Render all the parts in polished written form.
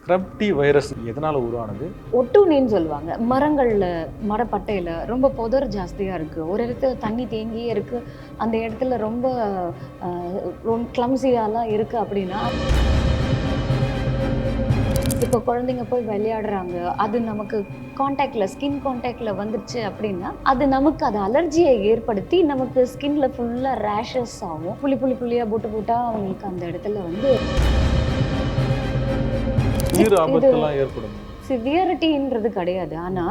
Scrub tea virus எதனால் உருவானது? ஒட்டுண்ணின்னு சொல்லுவாங்க. மரங்கள்ல, மரப்பட்டையில ரொம்ப புதர் ஜாஸ்தியா இருக்கு. ஒரு இடத்துல தண்ணி தேங்கியே இருக்கு. அந்த இடத்துல ரொம்ப கிளம்ஸியாலாம் இருக்கு அப்படின்னா, இப்போ குழந்தைங்க போய் விளையாடுறாங்க. அது நமக்கு ஸ்கின் கான்டாக்ட்ல வந்துருச்சு அப்படின்னா, அது நமக்கு அலர்ஜியை ஏற்படுத்தி நமக்கு ஸ்கின்ல ஃபுல்லா ரேஷஸ் ஆகும். புள்ளியா போட்டு போட்டா அவங்களுக்கு அந்த இடத்துல வந்து உயிர் இது ஆபத்தெல்லாம் ஏற்படும். சிவியரிட்டின்றது கிடையாது. ஆனா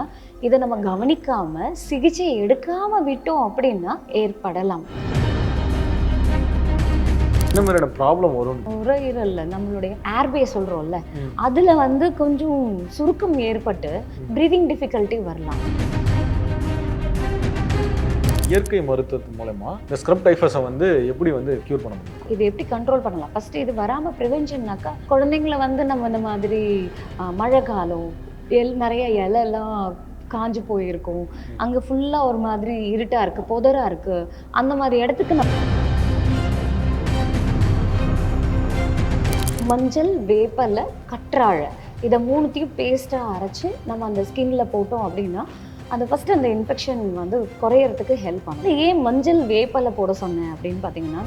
இதை நம்ம கவனிக்காம சிகிச்சை எடுக்காம விட்டோம் அப்படின்னா ஏற்படலாம். என்ன மாதிரியான ப்ராப்ளம் வரும்? நுரையீரல்ல நம்மளுடைய ஏர்வே சொல்றோம்ல, அதுல வந்து கொஞ்சம் சுருக்கம் ஏற்பட்டு பிரீதிங் டிஃபிகல்ட்டி வரலாம். இயற்கை மருத்துவத்தின் மூலமா இந்த ஸ்க்ரப் டைஃபஸை வந்து எப்படி கியூர் பண்ண முடியும்? இது எப்படி கண்ட்ரோல் பண்ணலாம்? ஃபர்ஸ்ட் இது வராம ப்ரிவென்ஷன்னாக்கா, குழந்தைங்களை வந்து நம்ம இந்த மாதிரி மழை காலம் நிறைய இலையெல்லாம் காஞ்சு போயிருக்கும், அங்க ஃபுல்லா ஒரு மாதிரி இருட்டா இருக்கு, புதரா இருக்கு, அந்த மாதிரி இடத்துக்கு மஞ்சள், வேப்பலை, கற்றாழை இதை மூணுத்தையும் பேஸ்ட்டாக அரைச்சி நம்ம அந்த ஸ்கின்ல போட்டோம் அப்படின்னா அந்த ஃபஸ்ட்டு அந்த இன்ஃபெக்ஷன் வந்து குறையறதுக்கு ஹெல்ப் பண்ணும். ஏன் மஞ்சள் வேப்பலை போட சொன்னேன் அப்படின்னு பார்த்தீங்கன்னா,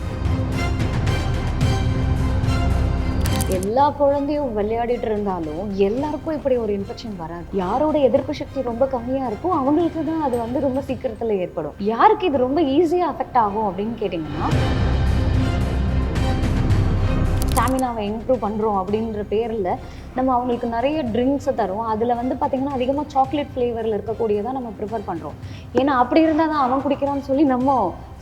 எல்லா குழந்தையும் விளையாடிட்டு இருந்தாலும் எல்லாருக்கும் இப்படி ஒரு இன்ஃபெக்ஷன் வராது. யாரோட எதிர்ப்பு சக்தி ரொம்ப கம்மியா இருக்கும் அவங்களுக்கு தான் அது வந்து ரொம்ப சீக்கிரத்துல ஏற்படும். யாருக்கு இது ரொம்ப ஈஸியா அஃபெக்ட் ஆகும் அப்படின்னு கேட்டிங்கன்னா, ஸ்டாமினாவை இம்ப்ரூவ் பண்ணுறோம் அப்படின்ற பேரில் நம்ம அவங்களுக்கு நிறைய ட்ரிங்க்ஸை தரும். அதில் வந்து பார்த்திங்கன்னா அதிகமாக சாக்லேட் ஃப்ளேவரில் இருக்கக்கூடியதான் நம்ம ப்ரிஃபர் பண்ணுறோம். ஏன்னா அப்படி இருந்தால் தான் அவன் குடிக்கிறான்னு சொல்லி நம்ம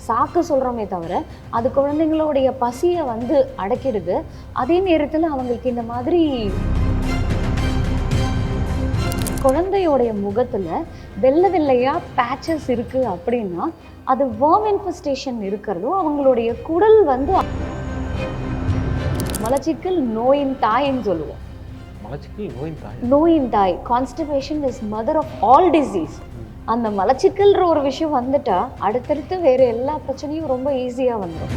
சாக்கு சொல்கிறோமே தவிர அது குழந்தைங்களுடைய பசியை வந்து அடக்கிடுது. அதே நேரத்தில் அவங்களுக்கு இந்த மாதிரி குழந்தையோடைய முகத்தில் வெள்ளையாக பேச்சஸ் இருக்குது அப்படின்னா அது வார்ம் இன்ஃபெஸ்டேஷன் இருக்கிறதும் அவங்களுடைய குடல் வந்து மலச்சிக்கல் நோயின் தாய்ன்னு சொல்லுவோம். மலச்சிக்கல் நோயின் தாய். Constipation is mother of all disease. அந்த மலச்சிக்கல்ன்ற ஒரு விஷயம் வந்துட்டா அடுத்தடுத்து வேற எல்லா பிரச்சனையும் ரொம்ப ஈஸியா வந்துடும்.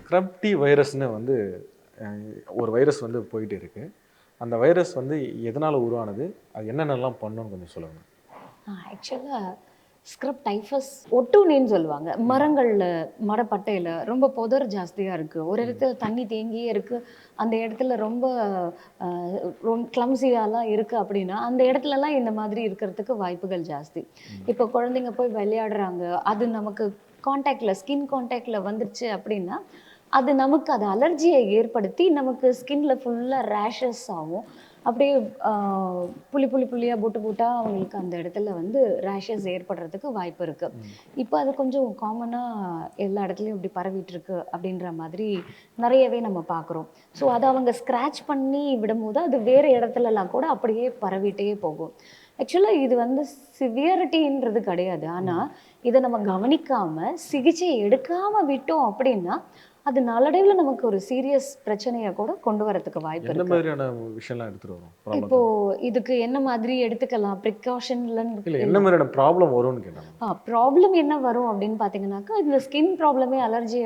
ஸ்க்ரப் டீ வைரஸ்னு ஒரு வைரஸ் போயிட்டு இருக்கு. அந்த வைரஸ் எதனால் உருவானது, அது என்னென்னலாம் பண்ணணும்னு கொஞ்சம் சொல்லுங்கள். ஆக்சுவலாக ஸ்க்ரப் டைஃபஸ் ஒட்டுண்ணின்னு சொல்லுவாங்க. மரங்களில், மரப்பட்டையில் ரொம்ப புதர் ஜாஸ்தியாக இருக்குது. ஒரு இடத்துல தண்ணி தேங்கியே இருக்குது. அந்த இடத்துல ரொம்ப கிளம்ஸியாலாம் இருக்குது அப்படின்னா அந்த இடத்துலலாம் இந்த மாதிரி இருக்கிறதுக்கு வாய்ப்புகள் ஜாஸ்தி. இப்போ குழந்தைங்க போய் விளையாடுறாங்க. அது நமக்கு ஸ்கின் கான்டாக்டில் வந்துருச்சு அப்படின்னா அது நமக்கு அலர்ஜியை ஏற்படுத்தி நமக்கு ஸ்கின்ல ஃபுல்லாக ரேஷஸ் ஆகும். அப்படியே புள்ளியாக போட்டு போட்டால் அவங்களுக்கு அந்த இடத்துல வந்து ரேஷஸ் ஏற்படுறதுக்கு வாய்ப்பு இருக்குது. இப்போ அது கொஞ்சம் காமனாக எல்லா இடத்துலையும் இப்படி பரவிட்டு இருக்கு அப்படின்ற மாதிரி நிறையவே நம்ம பார்க்குறோம். ஸோ அதை அவங்க ஸ்க்ராட்ச் பண்ணி விடும்போது அது வேறு இடத்துலலாம் கூட அப்படியே பரவிட்டே போகும். ஆக்சுவலாக இது வந்து சிவியரிட்டின்றது கிடையாது. ஆனால் இதை நம்ம கவனிக்காமல் சிகிச்சை எடுக்காமல் விட்டோம் அப்படின்னா அது நாளடைவில் நமக்கு ஒரு சீரியஸ் பிரச்சனையை கூட கொண்டு வரதுக்கு வாய்ப்பு இருக்கு. என்ன மாதிரியான விஷயம்லாம் எடுத்துட்டு வரும்? இப்போ இதுக்கு என்ன மாதிரி எடுத்துக்கலாம் ப்ரிகாஷன்ல? என்ன மாதிரியான ப்ராப்ளம் வரும்னு கேட்டாங்க. ப்ராப்ளம் என்ன வரும் அப்படின்னு பார்த்தீங்கன்னாக்கா, இந்த ஸ்கின் ப்ராப்ளமே அலர்ஜி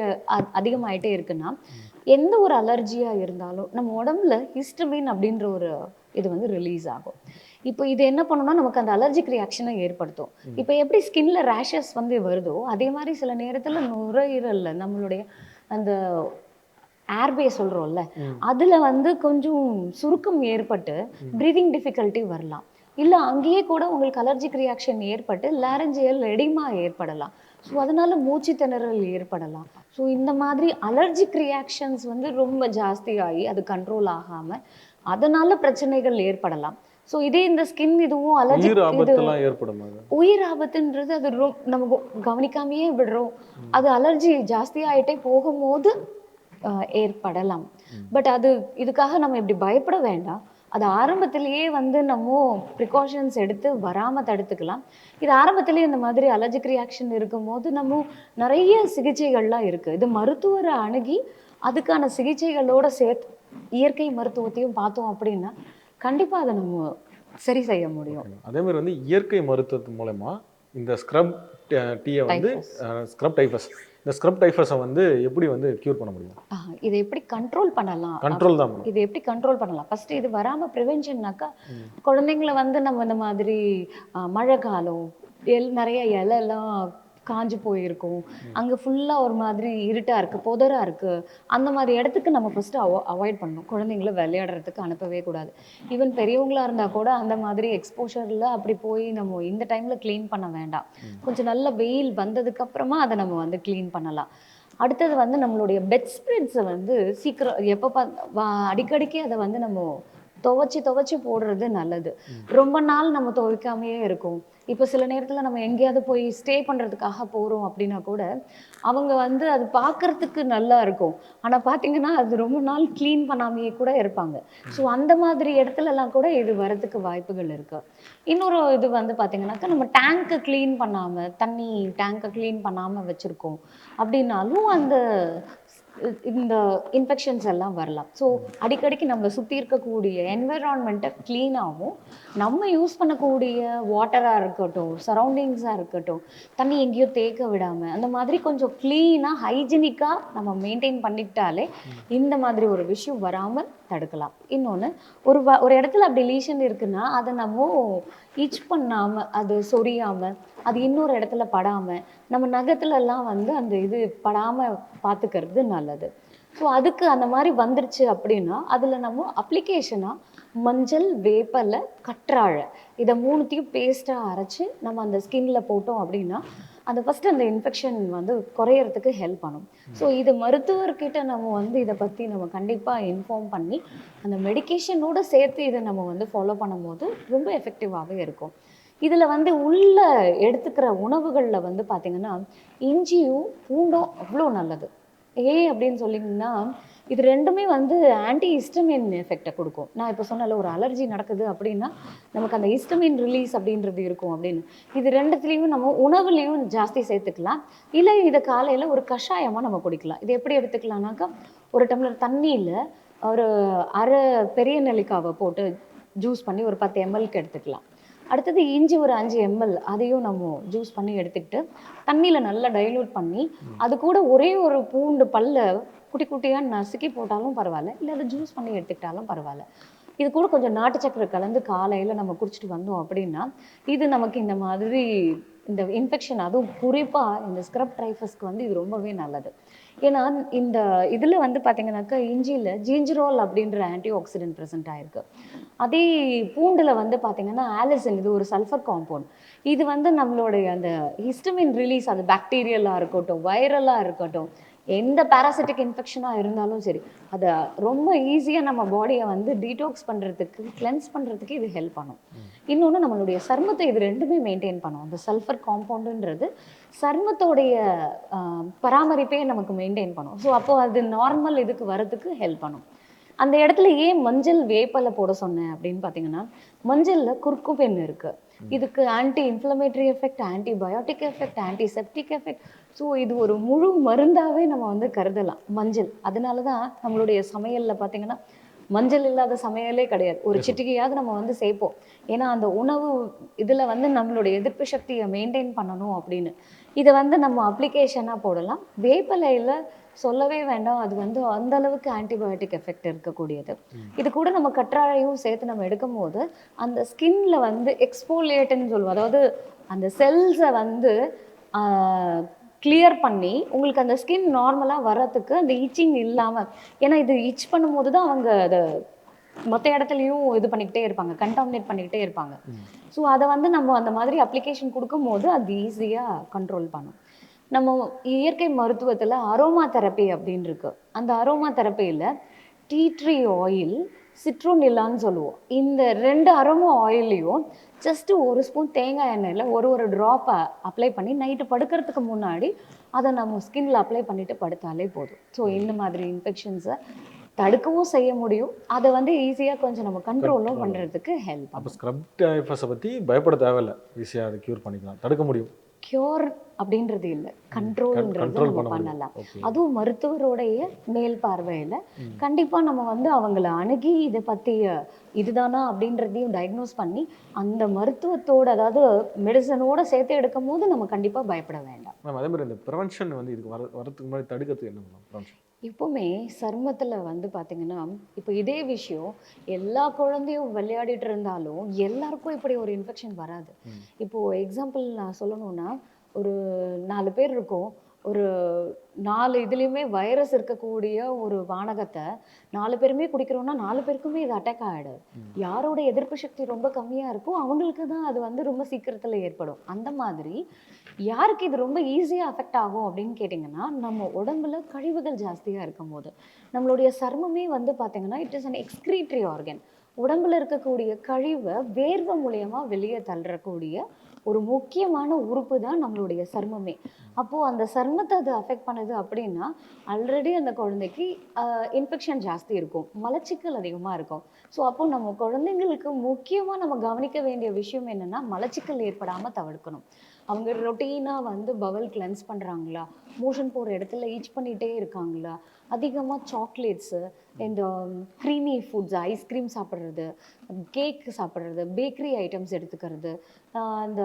அதிகமாயிட்டே இருக்குன்னா, எந்த ஒரு அலர்ஜியா இருந்தாலும் நம்ம உடம்புல ஹிஸ்டமின் அப்படின்ற ஒரு இது வந்து ரிலீஸ் ஆகும். இப்போ இது என்ன பண்ணணும்னா நமக்கு அந்த அலர்ஜிக் ரியாக்ஷனை ஏற்படுத்தும். இப்போ எப்படி ஸ்கின்ல ரேஷஸ் வருதோ அதே மாதிரி சில நேரத்தில் நுரையீரல்ல நம்மளுடைய அந்த ஏர்வே சொல்றோம்ல, அதுல கொஞ்சம் சுருக்கம் ஏற்பட்டு பிரீதிங் டிஃபிகல்ட்டி வரலாம். இல்ல அங்கேயே கூட உங்களுக்கு அலர்ஜிக் ரியாக்ஷன் ஏற்பட்டு லாரஞ்சியல் எடிமா ஏற்படலாம். ஸோ அதனால மூச்சு திணறல் ஏற்படலாம். ஸோ இந்த மாதிரி அலர்ஜிக் ரியாக்ஷன்ஸ் ரொம்ப ஜாஸ்தியாகி அது கண்ட்ரோல் ஆகாம அதனால பிரச்சனைகள் ஏற்படலாம். ஸோ இதே இந்த ஸ்கின் இதுவும் உயிர் ஆபத்துன்றது அது நம்ம கவனிக்காமையே விடுறோம். அது அலர்ஜி ஜாஸ்தியாயிட்டே போகும்போது ஏற்படலாம். பட் இதுக்காக நம்ம இப்படி பயப்பட வேண்டாம். அது ஆரம்பத்திலேயே நம்ம ப்ரிகாஷன்ஸ் எடுத்து வராமல் தடுத்துக்கலாம். இது ஆரம்பத்திலேயே இந்த மாதிரி அலர்ஜிக் ரியாக்ஷன் இருக்கும்போது நம்ம நிறைய சிகிச்சைகள்லாம் இருக்குது. இது மருத்துவரை அணுகி அதுக்கான சிகிச்சைகளோட சேர்த்து இயற்கை மருத்துவத்தையும் பார்த்தோம் அப்படின்னா கண்டிப்பாக அதை நம்ம சரி செய்ய முடியும். அதே மாதிரி வந்து இயற்கை மருத்துவத்து மூலமா இந்த ஸ்க்ரப் டீயை வந்து டைஃபஸ். ஸ்க்ரப் டைஃபஸ், இந்த ஸ்க்ரப் டைஃபஸை வந்து எப்படி வந்து க்யூர் பண்ண முடியும்? இதை எப்படி கண்ட்ரோல் பண்ணலாம்? கண்ட்ரோல் தான் மேடம். இது எப்படி கண்ட்ரோல் பண்ணலாம்? ஃபர்ஸ்ட் இது வராம ப்ரிவென்ஷன்னாக்கா, குழந்தைங்கள வந்து நம்ம இந்த மாதிரி மழை காலம், நிறைய இலைலாம் காஞ்சு போயிருக்கும். அங்க ஃபுல்லா ஒரு மாதிரி இருட்டா இருக்கு, புதரா இருக்கு. அந்த மாதிரி இடத்துக்கு நம்ம ஃபர்ஸ்ட் அவாய்ட் பண்ணணும். குழந்தைங்கள விளையாடுறதுக்கு அனுப்பவே கூடாது. ஈவன் பெரியவங்களா இருந்தா கூட அந்த மாதிரி எக்ஸ்போஷர்ல அப்படி போய் நம்ம இந்த டைம்ல க்ளீன் பண்ண வேண்டாம். கொஞ்சம் நல்ல வெயில் வந்ததுக்கு அப்புறமா அதை நம்ம வந்து க்ளீன் பண்ணலாம். அடுத்தது வந்து நம்மளுடைய பெட் ஸ்ப்ரெட்ஸை வந்து சீக்கிரம் எப்போ அடிக்கடிக்கு அதை வந்து நம்ம துவைச்சி போடுறது நல்லது. ரொம்ப நாள் நம்ம துவைக்காமையே இருக்கும். இப்போ சில நேரத்தில் நம்ம எங்கேயாவது போய் ஸ்டே பண்ணுறதுக்காக போகிறோம் அப்படின்னா கூட அவங்க வந்து அது பார்க்கறதுக்கு நல்லா இருக்கும். ஆனால் பார்த்தீங்கன்னா அது ரொம்ப நாள் க்ளீன் பண்ணாமையே கூட இருப்பாங்க. ஸோ அந்த மாதிரி இடத்துலலாம் கூட இது வரதுக்கு வாய்ப்புகள் இருக்கு. இன்னொரு இது வந்து பார்த்தீங்கன்னாக்கா, நம்ம டேங்கை க்ளீன் பண்ணாமல், தண்ணி டேங்கை க்ளீன் பண்ணாமல் வச்சுருக்கோம் அப்படின்னாலும் அந்த இந்த இன்ஃபெக்ஷன்ஸ் எல்லாம் வரலாம். ஸோ அடிக்கடிக்கு நம்மளை சுற்றி இருக்கக்கூடிய என்விரான்மெண்ட்டை க்ளீனாகவும், நம்ம யூஸ் பண்ணக்கூடிய வாட்டராக இருக்கட்டும், சரௌண்டிங்ஸாக இருக்கட்டும், தண்ணி எங்கேயோ தேக்க விடாமல் அந்த மாதிரி கொஞ்சம் க்ளீனாக ஹைஜீனிக்காக நம்ம மெயின்டைன் பண்ணிக்கிட்டாலே இந்த மாதிரி ஒரு விஷயம் வராமல் தடுக்கலாம். இன்னொன்று, ஒரு இடத்துல அப்படி லீஷன் இருக்குன்னா அதை நம்ம இச் பண்ணாமல், அது சொரியாமல், அது இன்னொரு இடத்துல படாமல், நம்ம நகத்துலலாம் வந்து அந்த இது படாமல் பார்த்துக்கிறது நல்லது. ஸோ அதுக்கு அந்த மாதிரி வந்துருச்சு அப்படின்னா அதில் நம்ம அப்ளிகேஷனாக மஞ்சள், வேப்பலை, கற்றாழை இதை மூணுத்தையும் பேஸ்ட்டாக அரைச்சி நம்ம அந்த ஸ்கின்ல போட்டோம் அப்படின்னா அந்த ஃபஸ்ட்டு அந்த இன்ஃபெக்ஷன் வந்து குறையறதுக்கு ஹெல்ப் பண்ணும். ஸோ இது மருத்துவர்கிட்ட நம்ம வந்து இதை பற்றி நம்ம கண்டிப்பாக இன்ஃபார்ம் பண்ணி அந்த மெடிக்கேஷனோடு சேர்த்து இதை நம்ம வந்து ஃபாலோ பண்ணும்போது ரொம்ப எஃபெக்டிவாகவே இருக்கும். இதில் வந்து உள்ள எடுத்துக்கிற உணவுகளில் வந்து பார்த்திங்கன்னா இஞ்சியும் பூண்டும் அவ்வளோ நல்லது. ஏன் அப்படின்னு சொல்லிங்கன்னா இது ரெண்டுமே வந்து ஆன்டி ஹிஸ்டமின் எஃபெக்டை கொடுக்கும். நான் இப்போ சொன்னல ஒரு அலர்ஜி நடக்குது அப்படின்னா நமக்கு அந்த ஹிஸ்டமின் ரிலீஸ் அப்படின்றது இருக்கும் அப்படின்னு. இது ரெண்டுத்துலேயும் நம்ம உணவுலேயும் ஜாஸ்தி சேர்த்துக்கலாம். இல்லை இதை காலையில் ஒரு கஷாயமாக நம்ம குடிக்கலாம். இது எப்படி எடுத்துக்கலாம்னாக்கா, ஒரு டம்ளர் தண்ணியில் ஒரு அரை பெரிய நெல்லிக்காவை போட்டு ஜூஸ் பண்ணி ஒரு 10 ml எடுத்துக்கலாம். அடுத்தது இஞ்சி ஒரு 5 ml அதையும் நம்ம ஜூஸ் பண்ணி எடுத்துக்கிட்டு தண்ணியில் நல்லா டைல்யூட் பண்ணி அது கூட ஒரே ஒரு பூண்டு பல்ல குட்டி குட்டியாக நசுக்கி போட்டாலும் பரவாயில்ல, இல்லை அதை ஜூஸ் பண்ணி எடுத்துக்கிட்டாலும் பரவாயில்ல. இது கூட கொஞ்சம் நாட்டு சக்கரை கலந்து காலையில் நம்ம குடிச்சிட்டு வந்தோம் அப்படின்னா இது நமக்கு இந்த மாதிரி இந்த இன்ஃபெக்ஷன், அதுவும் குறிப்பாக இந்த ஸ்க்ரப் டைஃபஸ்க்கு வந்து இது ரொம்பவே நல்லது. ஏன்னா இந்த இதில் வந்து பார்த்தீங்கன்னாக்கா இஞ்சியில் ஜிஞ்சரோல் அப்படின்ற ஆன்டி ஆக்சிடென்ட் ப்ரெசென்ட் ஆகிருக்கு. அதே பூண்டில் வந்து பார்த்தீங்கன்னா ஆலிசின், இது ஒரு சல்ஃபர் காம்பவுண்ட். இது வந்து நம்மளுடைய அந்த ஹிஸ்டமின் ரிலீஸ், அது பாக்டீரியலாக இருக்கட்டும், வைரலாக இருக்கட்டும், எந்த பேராசிட்டிக் இன்ஃபெக்ஷனாக இருந்தாலும் சரி, அதை ரொம்ப ஈஸியாக நம்ம பாடியை வந்து டீடாக்ஸ் பண்ணுறதுக்கு, கிளென்ஸ் பண்ணுறதுக்கு இது ஹெல்ப் பண்ணும். இன்னொன்று, நம்மளுடைய சருமத்தை இது ரெண்டுமே மெயின்டைன் பண்ணும். அந்த சல்ஃபர் காம்பவுண்டுன்றது சருமத்தோடைய பராமரிப்பே நமக்கு மெயின்டைன் பண்ணும். ஸோ அப்போது அது நார்மல் இதுக்கு வரதுக்கு ஹெல்ப் பண்ணும். அந்த இடத்துல ஏன் மஞ்சள், வேப்பலை போட சொன்னேன் அப்படின்னு பார்த்தீங்கன்னா, மஞ்சளில் குர்குமின் இருக்குது. இதுக்கு anti inflammatory effect, antibiotic effect, antiseptic effect. So இது ஒரு முழு மருந்தாகவே நம்ம வந்து கருதலாம் மஞ்சள். அதனால தான் நம்மளுடைய சமையலில் பார்த்தீங்கன்னா மஞ்சள் இல்லாத சமையலே கிடையாது. ஒரு சிட்டிகையாவது நம்ம வந்து சேர்ப்போம். ஏன்னா அந்த உணவு இதில் வந்து நம்மளுடைய எதிர்ப்பு சக்தியை மெயின்டைன் பண்ணணும் அப்படின்னு. இதை வந்து நம்ம அப்ளிகேஷனாக போடலாம். வேப்பிலையில் சொல்லவே வேண்டாம், அது வந்து அந்த அளவுக்கு ஆன்டிபயோட்டிக் எஃபெக்ட் இருக்கக்கூடியது. இது கூட நம்ம கற்றாழையும் சேர்த்து நம்ம எடுக்கும் போது அந்த ஸ்கின்ல வந்து எக்ஸ்போலியேட்டுன்னு சொல்லுவோம். அதாவது அந்த செல்ஸை வந்து கிளியர் பண்ணி உங்களுக்கு அந்த ஸ்கின் நார்மலாக வர்றதுக்கு அந்த ஈச்சிங் இல்லாமல், ஏன்னா இது இச் பண்ணும்போது தான் அவங்க அதை மொத்த இடத்துலையும் இது பண்ணிக்கிட்டே இருப்பாங்க, கண்டாமினேட் பண்ணிக்கிட்டே இருப்பாங்க. ஸோ அதை வந்து நம்ம அந்த மாதிரி அப்ளிகேஷன் கொடுக்கும்போது அது ஈஸியாக கண்ட்ரோல் பண்ணும். நம்ம இயற்கை மருத்துவத்தில் அரோமா தெரப்பி அப்படின்னு இருக்கு. அந்த அரோமா தெரப்பியில் டீ ட்ரீ ஆயில், சிட்ரோனில்லான்னு சொல்லுவோம். இந்த 2 அரோமா ஆயிலையும் ஜஸ்ட்டு 1 ஸ்பூன் தேங்காய் எண்ணெயில் ஒரு ட்ராப்பை அப்ளை பண்ணி நைட்டு படுக்கிறதுக்கு முன்னாடி அதை நம்ம ஸ்கின்ல அப்ளை பண்ணிட்டு படுத்தாலே போதும். ஸோ இந்த மாதிரி இன்ஃபெக்ஷன்ஸை தடுக்கவும் செய்ய முடியும். அதை வந்து ஈஸியாக கொஞ்சம் நம்ம கண்ட்ரோலும் பண்ணுறதுக்கு ஹெல்ப். அப்போ ஸ்க்ரப் டைஃபஸை பற்றி பயப்பட தேவையில்லை, ஈஸியாக அதை க்யூர் பண்ணிக்கலாம், தடுக்க முடியும். கியூர் அப்படின்றது இல்லை, கண்ட்ரோல்ன்றது கண்ட்ரோல் நம்ம பண்ண முடியும். பண்ணலாம். ஓகே. அதுவும் மருத்துவருடைய மேல் பார்வையில் கண்டிப்பாக நம்ம வந்து அவங்கள அணுகி இதை பற்றிய இதுதானா அப்படின்றதையும் டயக்னோஸ் பண்ணி அந்த மருத்துவத்தோட, அதாவது மெடிசனோட சேர்த்து எடுக்கும் போது நம்ம கண்டிப்பாக பயப்பட வேண்டாம். மேம் அதே மாதிரி இந்த ப்ரிவென்ஷன் வந்து இதுக்கு வரதுக்கு முன்னாடி தடுக்கிறதுக்கு என்ன பண்ணலாம் ப்ரிவென்ஷன்? இப்போவுமே சருமத்தில் வந்து பார்த்திங்கன்னா, இப்போ இதே விஷயம் எல்லா குழந்தையும் விளையாடிட்டு இருந்தாலும் எல்லாருக்கும் இப்படி ஒரு இன்ஃபெக்ஷன் வராது. இப்போது எக்ஸாம்பிள் நான் சொல்லணும்னா, ஒரு 4 பேர் இருக்கோம். ஒரு 4 இதுலேயுமே வைரஸ் இருக்கக்கூடிய ஒரு பானகத்தை 4 பேருமே குடிக்கிறோம்னா 4 பேருக்குமே இது அட்டாக் ஆகிடும். யாரோட எதிர்ப்பு சக்தி ரொம்ப கம்மியாக இருக்கோ அவங்களுக்கு தான் அது வந்து ரொம்ப சீக்கிரத்தில் ஏற்படும். அந்த மாதிரி யாருக்கு இது ரொம்ப ஈஸியாக அஃபெக்ட் ஆகும் அப்படின்னு கேட்டிங்கன்னா, நம்ம உடம்புல கழிவுகள் ஜாஸ்தியாக இருக்கும் போது. நம்மளுடைய சருமமே வந்து பார்த்திங்கன்னா, it is an excretory organ. உடம்புல இருக்கக்கூடிய கழிவை வேர்வை மூலயமா வெளியே தள்ளக்கூடிய ஒரு முக்கியமான உறுப்பு தான் நம்மளுடைய சருமமே. அப்போது அந்த சருமத்தை அது அஃபெக்ட் பண்ணுது அப்படின்னா, ஆல்ரெடி அந்த குழந்தைக்கு இன்ஃபெக்ஷன் ஜாஸ்தி இருக்கும், மலச்சிக்கல் அதிகமாக இருக்கும். ஸோ அப்போது நம்ம குழந்தைங்களுக்கு முக்கியமாக நம்ம கவனிக்க வேண்டிய விஷயம் என்னென்னா, மலச்சிக்கல் ஏற்படாமல் தவிர்க்கணும். அவங்க ரொட்டீனாக வந்து பவல் கிளென்ஸ் பண்ணுறாங்களா, மோஷன் போகிற இடத்துல ஈச் பண்ணிகிட்டே இருக்காங்களா, அதிகமாக சாக்லேட்ஸு, இந்த க்ரீமி ஃபுட்ஸ், ஐஸ்கிரீம் சாப்பிட்றது, கேக் சாப்பிட்றது, பேக்கரி ஐட்டம்ஸ் எடுத்துக்கிறது, இந்த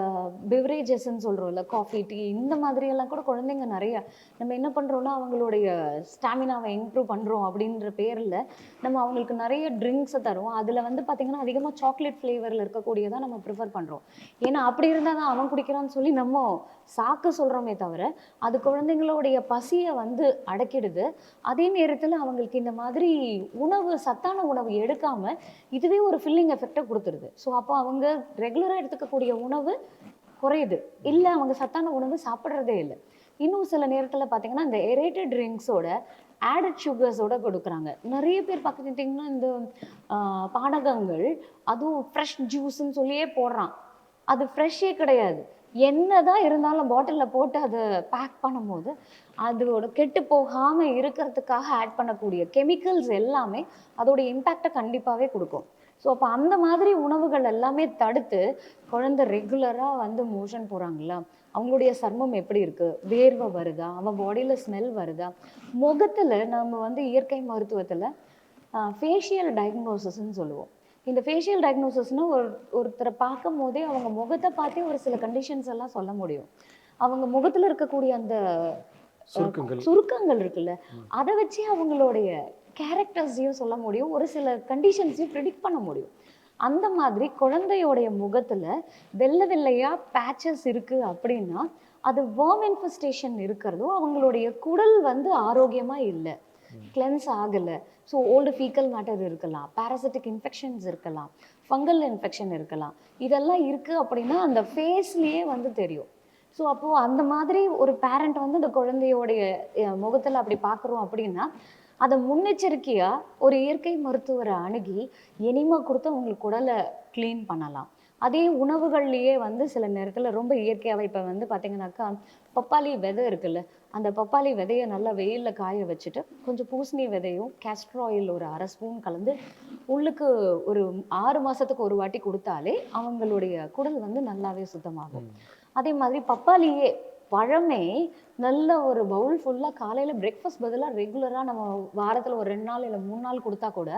பிவரேஜஸ்ன்னு சொல்கிறோம்ல, காஃபி, டீ, இந்த மாதிரியெல்லாம் கூட குழந்தைங்க நிறைய நம்ம என்ன பண்ணுறோன்னா, அவங்களுடைய ஸ்டாமினாவை இம்ப்ரூவ் பண்ணுறோம் அப்படின்ற பேரில் நம்ம அவங்களுக்கு நிறைய ட்ரிங்க்ஸை தருவோம். அதில் வந்து பார்த்திங்கன்னா அதிகமாக சாக்லேட் ஃப்ளேவரில் இருக்கக்கூடியதான் நம்ம ப்ரிஃபர் பண்ணுறோம். ஏன்னா அப்படி இருந்தால் தான் அவன் குடிக்கிறான்னு சொல்லி நம்ம சாக்கு சொல்கிறோமே தவிர, அது குழந்தைங்களுடைய பசியை வந்து அடக்கிடுது. அதே நேரத்தில் அவங்களுக்கு இந்த மாதிரி உணவு, சத்தான உணவு எடுக்காமல் இதுவே ஒரு ஃபில்லிங் எஃபெக்டை கொடுத்துருது. ஸோ அப்போ அவங்க ரெகுலராக எடுத்துக்கக்கூடிய உணவு குறையுது, இல்லை அவங்க சத்தான உணவு சாப்பிட்றதே இல்லை. இன்னும் சில நேரத்தில் பார்த்தீங்கன்னா இந்த ஏரேட்டட் ட்ரிங்க்ஸோட ஆடட் சுகர்ஸோட கொடுக்குறாங்க. நிறைய பேர் பார்த்துக்கிட்டிங்கன்னா இந்த பானகங்கள், அதுவும் ஃப்ரெஷ் ஜூஸ்ன்னு சொல்லியே போடுறான். அது ஃப்ரெஷ்ஷே கிடையாது. என்னதான் இருந்தாலும் பாட்டிலில் போட்டு அதை பேக் பண்ணும்போது அதோட கெட்டு போகாமல் இருக்கிறதுக்காக ஆட் பண்ணக்கூடிய கெமிக்கல்ஸ் எல்லாமே அதோடைய இம்பேக்டை கண்டிப்பாகவே கொடுக்கும். ஸோ அப்போ அந்த மாதிரி உணவுகள் எல்லாமே தடுத்து குழந்தை ரெகுலராக வந்து மோஷன் போகிறாங்களா, அவங்களுடைய சர்மம் எப்படி இருக்குது, வேர்வை வருதா, அவன் பாடியில் ஸ்மெல் வருதா, முகத்தில் நம்ம வந்து இயற்கை மருத்துவத்தில் ஃபேஷியல் டயக்னோசிஸ்ன்னு சொல்லுவோம். இந்த ஃபேஷியல் டயக்னோசிஸ்னால் ஒருத்தரை பார்க்கும் போதே அவங்க முகத்தை பார்த்தே ஒரு சில கண்டிஷன்ஸ் எல்லாம் சொல்ல முடியும். அவங்க முகத்தில் இருக்கக்கூடிய அந்த சுருக்கங்கள் இருக்குல்ல, அதை வச்சு அவங்களுடைய கேரக்டர்ஸையும் சொல்ல முடியும், ஒரு சில கண்டிஷன்ஸையும் ப்ரிடிக்ட் பண்ண முடியும். அந்த மாதிரி குழந்தையோடைய முகத்தில் வெள்ளை வெள்ளையாக பேச்சஸ் இருக்குது அப்படின்னா அது வார்ம் இன்ஃபெஸ்டேஷன் இருக்கிறதோ, அவங்களுடைய குடல் வந்து ஆரோக்கியமாக இல்லை, கிளென்ஸ் ஆகலை. ஸோ ஓல்டு ஃபீக்கல் மேட்டர் இருக்கலாம், பேராசிட்டிக் இன்ஃபெக்ஷன்ஸ் இருக்கலாம், ஃபங்கல் இன்ஃபெக்ஷன் இருக்கலாம். இதெல்லாம் இருக்குது அப்படின்னா அந்த ஃபேஸ்லேயே வந்து தெரியும். ஸோ அப்போது அந்த மாதிரி ஒரு பேரண்ட் வந்து அந்த குழந்தையோடைய முகத்தில் அப்படி பார்க்குறோம் அப்படின்னா அதை முன்னெச்சரிக்கையாக ஒரு இயற்கை மருத்துவரை அணுகி எனிமா கொடுத்து அவங்களுக்கு குடலை க்ளீன் பண்ணலாம். அதே உணவுகள்லேயே வந்து சில நேரத்தில் ரொம்ப இயற்கையாகவே இப்போ வந்து பார்த்திங்கனாக்கா பப்பாளி விதை இருக்குல்ல, அந்த பப்பாளி விதையை நல்லா வெயிலில் காய வச்சுட்டு கொஞ்சம் பூசணி விதையும் கேஸ்டர் ஆயில் ஒரு 1/2 ஸ்பூன் கலந்து உள்ளுக்கு ஒரு 6 மாதத்துக்கு ஒரு வாட்டி கொடுத்தாலே அவங்களுடைய குடல் வந்து நல்லாவே சுத்தமாகும். அதே மாதிரி பப்பாளியே பழமே நல்ல ஒரு பவுல் ஃபுல்லாக காலையில் பிரேக்ஃபாஸ்ட் பதிலாக ரெகுலராக நம்ம வாரத்தில் ஒரு 2 நாள் இல்லை 3 நாள் கொடுத்தா கூட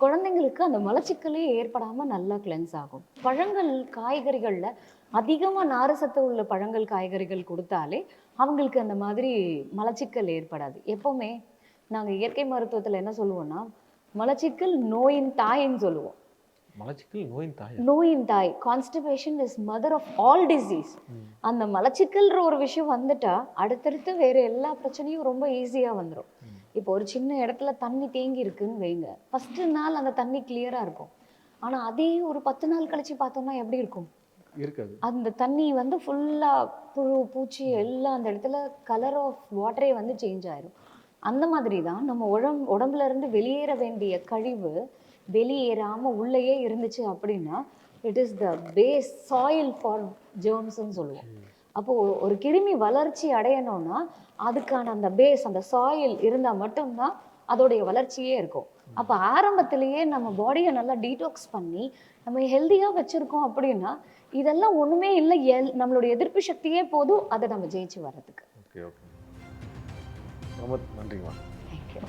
குழந்தைங்களுக்கு அந்த மலச்சிக்கலே ஏற்படாமல் நல்லா கிளென்ஸ் ஆகும். பழங்கள், காய்கறிகளில் அதிகமாக நார்ச்சத்து உள்ள பழங்கள், காய்கறிகள் கொடுத்தாலே அவங்களுக்கு அந்த மாதிரி மலச்சிக்கல் ஏற்படாது. எப்போவுமே நாங்கள் இயற்கை மருத்துவத்தில் என்ன சொல்லுவோம்னா, மலச்சிக்கல் நோயின் தாயின்னு சொல்லுவோம். மலச்சிக்கல் நோயின் தாய், நோயின் தாய். Constipation is mother of all disease. அந்த மலச்சிக்கல்ன்ற ஒரு விஷயம் வந்துட்டா அடுத்தடுத்து வேற எல்லா பிரச்சனையும் ரொம்ப ஈஸியாக வந்துடும். இப்போ ஒரு சின்ன இடத்துல தண்ணி தேங்கி இருக்குன்னு வைங்க, ஃபஸ்ட்டு நாள் அந்த தண்ணி கிளியராக இருக்கும். ஆனால் அதே ஒரு 10 நாள் கழிச்சு பார்த்தோம்னா எப்படி இருக்கும்? இருக்காது. அந்த தண்ணி வந்து ஃபுல்லாக புழு, பூச்சி எல்லாம் அந்த இடத்துல கலர் ஆஃப் வாட்டரே வந்து சேஞ்ச் ஆயிடும். அந்த மாதிரி தான் நம்ம உடம்புல இருந்து வெளியேற வேண்டிய கழிவு வெளியேறாமல் உள்ளேயே இருந்துச்சு அப்படின்னா it is the base soil for ஜெர்ம்ஸ்ன்னு சொல்லுவோம். அப்போது ஒரு கிருமி வளர்ச்சி அடையணும்னா அதுக்கான அந்த பேஸ், அந்த சாயில் இருந்தால் மட்டும்தான் அதோடைய வளர்ச்சியே இருக்கும். அப்போ ஆரம்பத்திலேயே நம்ம பாடியை நல்லா டீடாக்ஸ் பண்ணி நம்ம ஹெல்த்தியாக வச்சுருக்கோம் அப்படின்னா இதெல்லாம் ஒண்ணுமே இல்லை, நம்மளோட எதிர்ப்பு சக்தியே போதும் அதை நம்ம ஜெயிச்சு வர்றதுக்கு. ஓகே ஓகே, ரொம்ப நன்றிங்கம்மா. தேங்க்யூ.